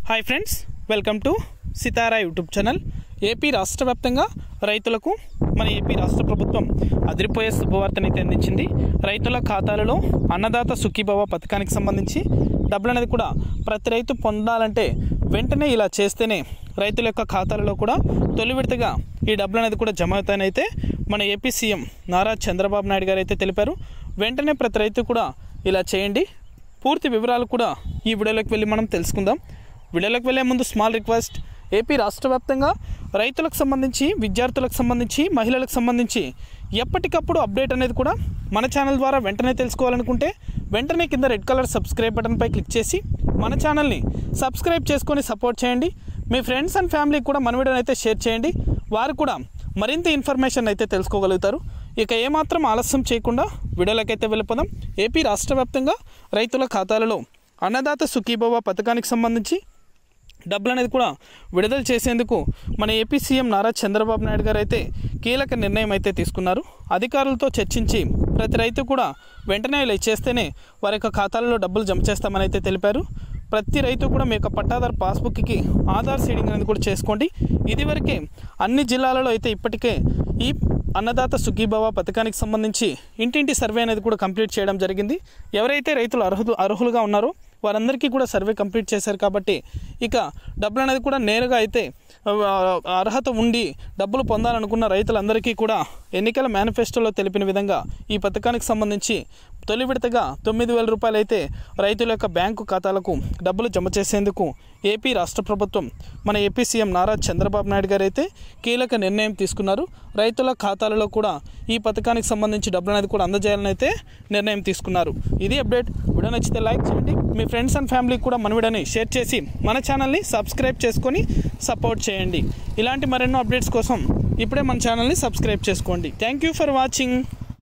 Hi friends, welcome to Sitara YouTube channel. AP రాష్ట్ర వ్యాప్తంగా రైతులకు మన ఏపీ రాష్ట్ర ప్రభుత్వం అదిరిపోయే శుభవార్తనైతే అందించింది. రైతుల ఖాతాలలో అన్నదాత సుఖీభవ పథకానికి సంబంధించి డబ్బులు అనేది కూడా ప్రతి రైతు పొందాలంటే వెంటనే ఇలా చేస్తేనే రైతుల యొక్క ఖాతాలలో కూడా తొలి విడతగా ఈ డబ్బులు అనేది కూడా జమ అవుతాయనైతే మన ఏపీ సీఎం నారా చంద్రబాబు నాయుడు గారు అయితే తెలిపారు. వెంటనే ప్రతి రైతు కూడా ఇలా చేయండి. పూర్తి వివరాలు కూడా ఈ వీడియోలోకి వెళ్ళి మనం తెలుసుకుందాం. వీడియోలోకి వెళ్ళే ముందు స్మాల్ రిక్వెస్ట్, ఏపీ రాష్ట్ర వ్యాప్తంగా రైతులకు సంబంధించి, విద్యార్థులకు సంబంధించి, మహిళలకు సంబంధించి ఎప్పటికప్పుడు అప్డేట్ అనేది కూడా మన ఛానల్ ద్వారా వెంటనే తెలుసుకోవాలనుకుంటే వెంటనే కింద రెడ్ కలర్ సబ్స్క్రైబ్ బటన్పై క్లిక్ చేసి మన ఛానల్ని సబ్స్క్రైబ్ చేసుకొని సపోర్ట్ చేయండి. మీ ఫ్రెండ్స్ అండ్ ఫ్యామిలీకి కూడా మన వీడియోని అయితే షేర్ చేయండి. వారు కూడా మరింత ఇన్ఫర్మేషన్ అయితే తెలుసుకోగలుగుతారు. ఇక ఏమాత్రం ఆలస్యం చేయకుండా వీడియోలకైతే వెళ్ళిపోదాం. ఏపీ రాష్ట్ర వ్యాప్తంగా రైతుల ఖాతాలలో అన్నదాత సుఖీభవ పథకానికి సంబంధించి డబ్బులు అనేది కూడా విడుదల చేసేందుకు మన ఏపీ సీఎం నారా చంద్రబాబు నాయుడు గారు అయితే కీలక నిర్ణయం అయితే తీసుకున్నారు. అధికారులతో చర్చించి ప్రతి రైతు కూడా వెంటనే ఇలా చేస్తేనే వారి యొక్క ఖాతాలలో డబ్బులు జమ చేస్తామని అయితే తెలిపారు. ప్రతి రైతు కూడా మీ యొక్క పట్టాదారు పాస్బుక్కి ఆధార్ సీడింగ్ అనేది కూడా చేసుకోండి. ఇదివరకే అన్ని జిల్లాలలో అయితే ఇప్పటికే ఈ అన్నదాత సుఖీభవ పథకానికి సంబంధించి ఇంటింటి సర్వే అనేది కూడా కంప్లీట్ చేయడం జరిగింది. ఎవరైతే రైతులు అర్హులుగా ఉన్నారో వారందరికీ కూడా సర్వే కంప్లీట్ చేశారు. కాబట్టి ఇక డబ్బులు అనేది కూడా నేరుగా అయితే అర్హత ఉండి డబ్బులు పొందాలనుకున్న రైతులందరికీ కూడా ఎన్నికల మేనిఫెస్టోలో తెలిపిన విధంగా ఈ పథకానికి సంబంధించి తొలి విడతగా 9,000 రూపాయలు అయితే రైతుల యొక్క బ్యాంకు ఖాతాలకు డబ్బులు జమ చేసేందుకు ఏపీ రాష్ట్ర ప్రభుత్వం మన ఏపీ సీఎం నారా చంద్రబాబు నాయుడు గారు అయితే కీలక నిర్ణయం తీసుకున్నారు. రైతుల ఖాతాలలో కూడా ఈ పథకానికి సంబంధించి డబ్బులు అనేది కూడా అందజేయాలని అయితే నిర్ణయం తీసుకున్నారు. ఇది అప్డేట్. వీడియో నచ్చితే లైక్ చేయండి. మీ ఫ్రెండ్స్ అండ్ ఫ్యామిలీకి కూడా మన వీడియోని షేర్ చేసి మన ఛానల్ని సబ్స్క్రైబ్ చేసుకొని సపోర్ట్ చేయండి. ఇలాంటి మరెన్నో అప్డేట్స్ కోసం ఇప్పుడే మన ఛానల్ని సబ్స్క్రైబ్ చేసుకోండి. Thank you for watching.